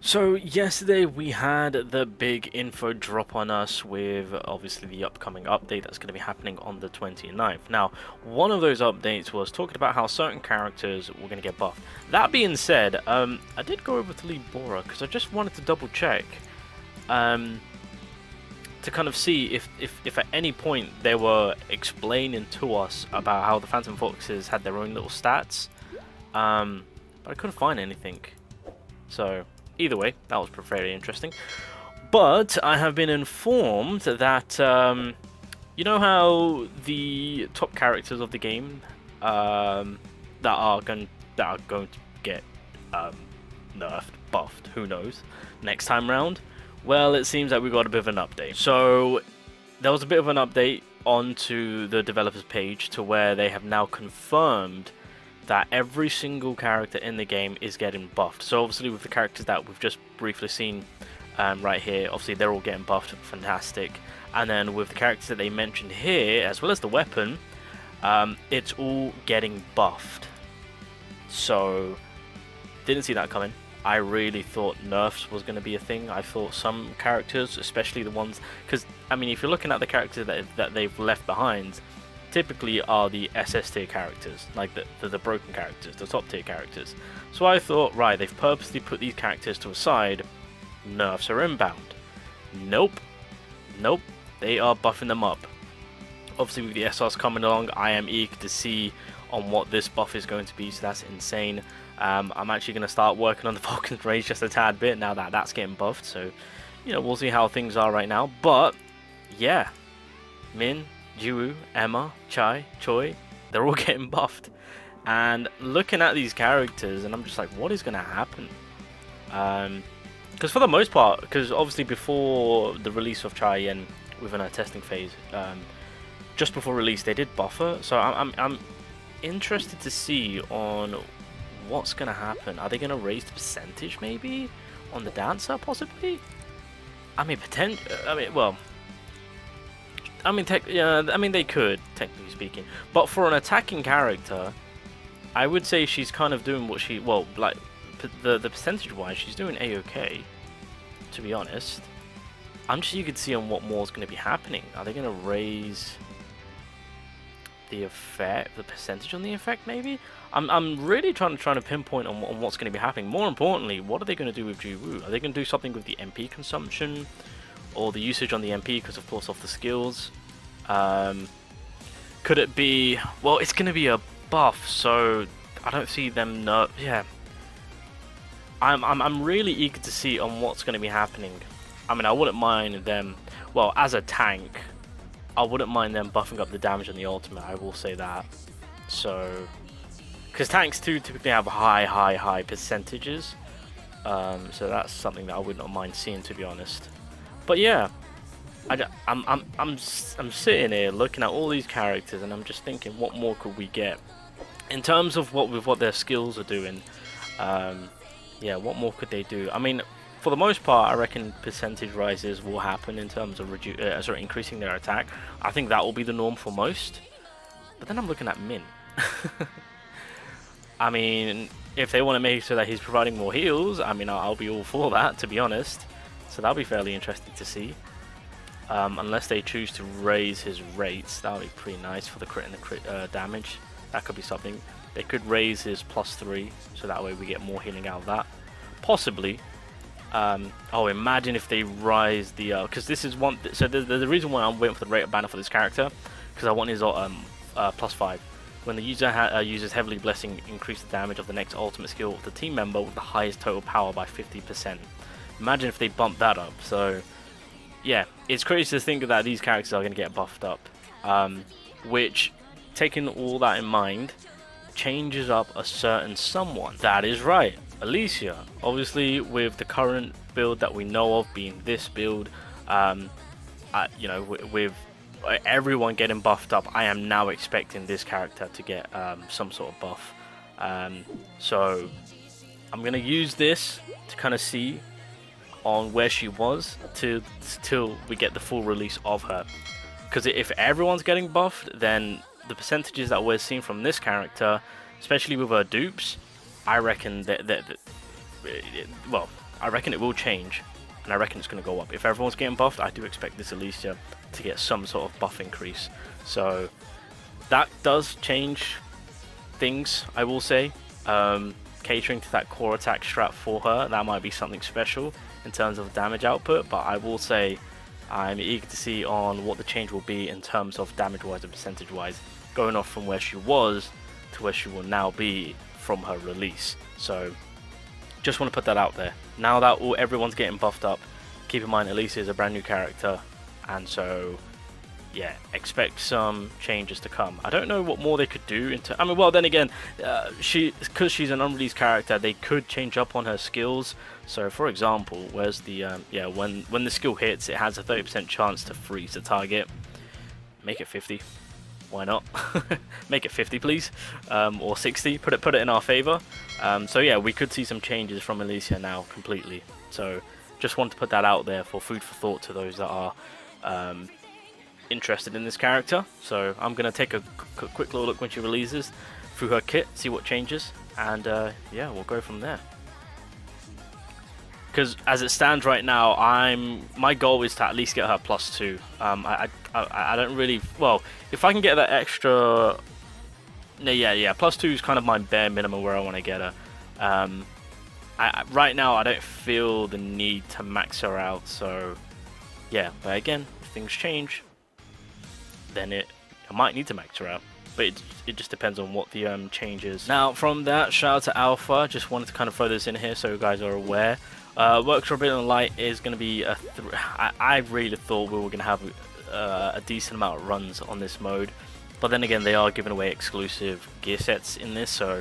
So yesterday we had the big info drop on us with obviously the upcoming update that's going to be happening on the 29th. Now, one of those updates was talking about how certain characters were going to get buffed. That being said, I did go over to leave Bora because I just wanted to double check to kind of see if at any point they were explaining to us about how the Phantom Foxes had their own little stats, but I couldn't find anything. So either way, that was very interesting. But I have been informed that you know how the top characters of the game that are going to get nerfed, buffed, who knows, next time round. Well, it seems that we got a bit of an update. So there was a bit of an update onto the developers page to where they have now confirmed that every single character in the game is getting buffed. So obviously with the characters that we've just briefly seen right here, obviously they're all getting buffed, fantastic. And then with the characters that they mentioned here, as well as the weapon, it's all getting buffed. So didn't see that coming. I really thought nerfs was going to be a thing. I thought some characters, especially the ones, because I mean, if you're looking at the characters that they've left behind, typically are the SS tier characters, like the broken characters, the top tier characters. So I thought, right, they've purposely put these characters to a side. Nerfs are inbound. Nope, nope, they are buffing them up. Obviously with the SRs coming along, I am eager to see on what this buff is going to be, so that's insane. I'm actually going to start working on the Falcon's Rage just a tad bit now that that's getting buffed, so you know, we'll see how things are right now. But yeah, Min, Jiwoo, Emma, Chai, Choi, they're all getting buffed. And looking at these characters, and I'm just like, what is going to happen? Because for the most part, because obviously before the release of HAE-IN within our testing phase, just before release they did buff her. So I'm interested to see on what's going to happen. Are they going to raise the percentage maybe on the dancer possibly? I mean, they could, technically speaking. But for an attacking character, I would say she's kind of doing what she, well, like, the percentage-wise, she's doing A-okay, to be honest. I'm just eager to see on what more is going to be happening. Are they going to raise the effect, the percentage on the effect, maybe? I'm really trying to pinpoint on what's going to be happening. More importantly, what are they going to do with Jiwoo? Are they going to do something with the MP consumption? Or the usage on the MP, because of course of the skills. Could it be, well, it's going to be a buff, so I don't see them yeah. I'm really eager to see on what's going to be happening. I mean, I wouldn't mind them, well, as a tank, I wouldn't mind them buffing up the damage on the ultimate, I will say that. So, because tanks too typically have high percentages, so that's something that I would not mind seeing, to be honest. But yeah, I'm sitting here looking at all these characters, and I'm just thinking, what more could we get in terms of what their skills are doing? Yeah, what more could they do? I mean, for the most part, I reckon percentage rises will happen in terms of increasing their attack. I think that will be the norm for most. But then I'm looking at Min. I mean, if they want to make sure that he's providing more heals, I mean, I'll be all for that, to be honest. So that'll be fairly interesting to see. Unless they choose to raise his rates, that'll be pretty nice for the crit and the crit damage. That could be something. They could raise his +3, so that way we get more healing out of that. Possibly. Oh, imagine if they rise the because this is one. So the reason why I'm waiting for the rate of banner for this character, because I want his +5. When the user uses Heavily Blessing, increase the damage of the next ultimate skill of the team member with the highest total power by 50%. Imagine if they bump that up. So yeah, it's crazy to think that these characters are going to get buffed up, which, taking all that in mind, changes up a certain someone. That is right, Alicia. Obviously with the current build that we know of being this build, you know, with everyone getting buffed up, I am now expecting this character to get some sort of buff. So I'm going to use this to kind of see on where she was till we get the full release of her. Because if everyone's getting buffed, then the percentages that we're seeing from this character, especially with her dupes, I reckon that well, I reckon it will change, and I reckon it's going to go up. If everyone's getting buffed, I do expect this Alicia to get some sort of buff increase. So that does change things, I will say. Catering to that core attack strat for her, that might be something special in terms of damage output, but I will say I'm eager to see on what the change will be in terms of damage wise and percentage wise, going off from where she was to where she will now be from her release. So just want to put that out there. Now that everyone's getting buffed up, keep in mind Alicia is a brand new character, and so yeah, expect some changes to come. I don't know what more they could do I mean, well, then again, because she's an unreleased character, they could change up on her skills. So for example, where's the yeah, when the skill hits, it has a 30% chance to freeze the target. Make it 50. Why not? Make it 50, please, or 60. Put it in our favor. So yeah, we could see some changes from Alicia now completely. So just want to put that out there for food for thought to those that are interested in this character. So I'm gonna take a quick little look when she releases through her kit, see what changes, and yeah, we'll go from there. Because as it stands right now, my goal is to at least get her +2. I don't really, well, if I can get that extra, yeah, +2 is kind of my bare minimum where I want to get her. Right now I don't feel the need to max her out, so yeah, but again, if things change, then I might need to max her out, but it just depends on what the change is. Now from that, shout out to Alpha. Just wanted to kind of throw this in here so you guys are aware. Workshop Brilliant Light is going to be I really thought we were going to have a decent amount of runs on this mode, but then again, they are giving away exclusive gear sets in this, so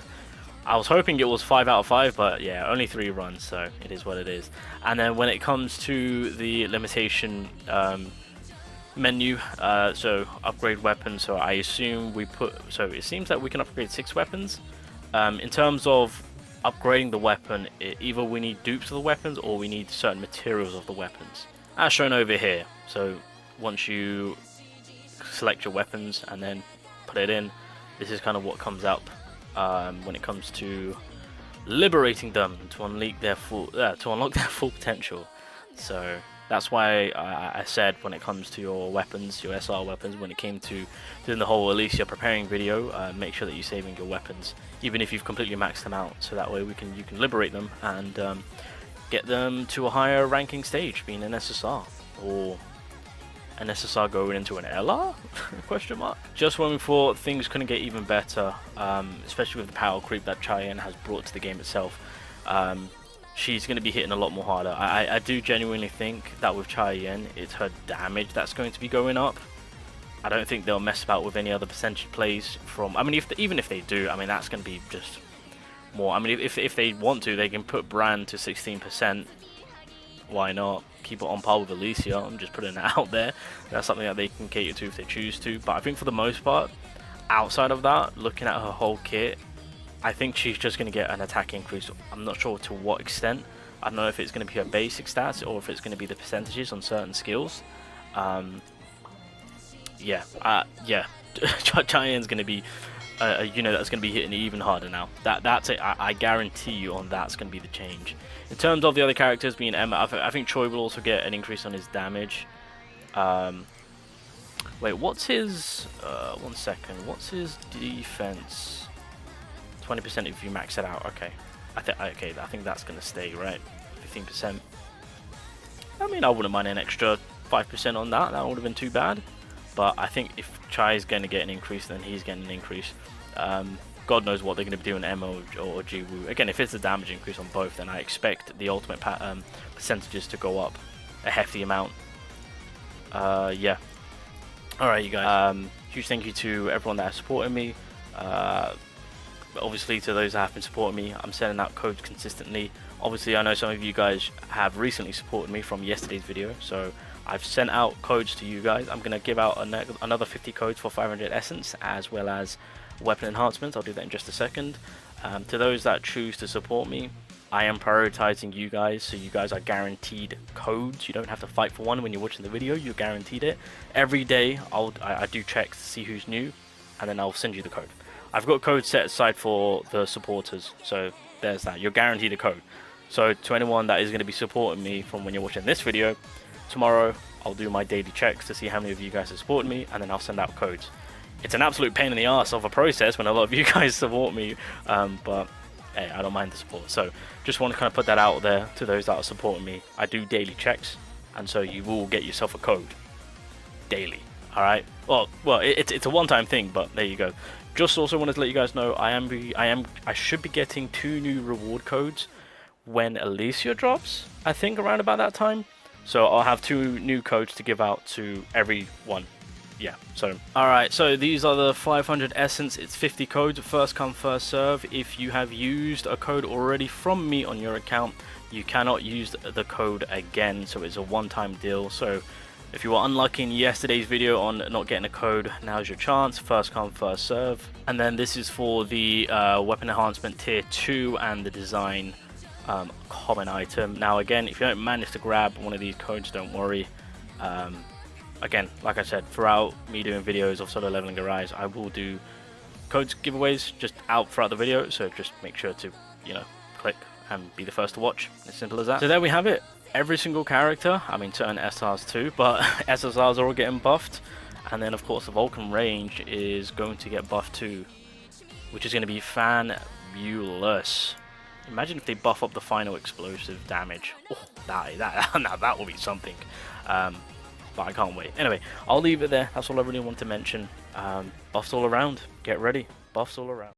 I was hoping it was 5 out of 5, but yeah, only 3 runs, so it is what it is. And then when it comes to the limitation menu, so upgrade weapons, so I assume so it seems that we can upgrade 6 weapons. In terms of upgrading the weapon, either we need dupes of the weapons or we need certain materials of the weapons, as shown over here. So once you select your weapons and then put it in, this is kind of what comes up when it comes to liberating them to unlock their full potential. So that's why I said when it comes to your weapons, your SR weapons, when it came to doing the whole Alicia preparing video, make sure that you're saving your weapons, even if you've completely maxed them out, so that way you can liberate them and get them to a higher ranking stage, being an SSR, or an SSR going into an LR? Question mark. Just when we thought things couldn't get even better, especially with the power creep that HAE-IN has brought to the game itself, she's going to be hitting a lot more harder. I do genuinely think that with HAE-IN, it's her damage that's going to be going up. I don't think they'll mess about with any other percentage plays from, I mean, even if they do, I mean, that's going to be just more. I mean, if they want to, they can put Brand to 16%. Why not? Keep it on par with Alicia. I'm just putting it out there. That's something that they can cater to if they choose to. But I think for the most part, outside of that, looking at her whole kit, I think she's just going to get an attack increase. I'm not sure to what extent. I don't know if it's going to be her basic stats or if it's going to be the percentages on certain skills. Yeah. HAE-IN's going to be a unit that's going to be hitting even harder now. That's it. I guarantee you on that's going to be the change. In terms of the other characters, being Emma, I think Troy will also get an increase on his damage. Wait, what's his? 1 second. What's his defense? 20% if you max it out. Okay. I think that's going to stay, right? 15%. I mean, I wouldn't mind an extra 5% on that. That wouldn't have been too bad. But I think if Chai is going to get an increase, then he's getting an increase. God knows what they're going to be doing, Emma or Jiwoo. Again, if it's a damage increase on both, then I expect the ultimate percentages to go up a hefty amount. Yeah. Alright, you guys. Huge thank you to everyone that has supported me. Obviously, to those that have been supporting me, I'm sending out codes consistently. Obviously, I know some of you guys have recently supported me from yesterday's video, so I've sent out codes to you guys. I'm going to give out another 50 codes for 500 essence, as well as weapon enhancements. I'll do that in just a second. To those that choose to support me, I am prioritizing you guys, so you guys are guaranteed codes. You don't have to fight for one when you're watching the video. You're guaranteed it. Every day, I do checks to see who's new, and then I'll send you the code. I've got codes set aside for the supporters, so there's that. You're guaranteed a code. So to anyone that is going to be supporting me from when you're watching this video, tomorrow I'll do my daily checks to see how many of you guys have supported me, and then I'll send out codes. It's an absolute pain in the ass of a process when a lot of you guys support me, but hey, I don't mind the support. So just want to kind of put that out there to those that are supporting me. I do daily checks, and so you will get yourself a code daily. All right. Well, it's a one-time thing, but there you go. Just also wanted to let you guys know I should be getting 2 new reward codes when Alicia drops. I think around about that time. So I'll have 2 new codes to give out to everyone. Yeah. So all right. So these are the 500 essence. It's 50 codes. First come, first serve. If you have used a code already from me on your account, you cannot use the code again. So it's a one-time deal. So if you were unlucky in yesterday's video on not getting a code, now's your chance. First come, first serve. And then this is for the weapon enhancement tier 2 and the design common item. Now again, if you don't manage to grab one of these codes, don't worry. Again, like I said, throughout me doing videos of solo leveling Arise, I will do codes giveaways just out throughout the video. So just make sure to, you know, click and be the first to watch. As simple as that. So there we have it. Every single character, I mean certain SRs too, but SSRs are all getting buffed, and then of course the Vulcan range is going to get buffed too, which is going to be fabulous. Imagine if they buff up the final explosive damage. Oh, now that will be something. But I can't wait. Anyway, I'll leave it there. That's all I really want to mention. Buffs all around. Get ready. Buffs all around.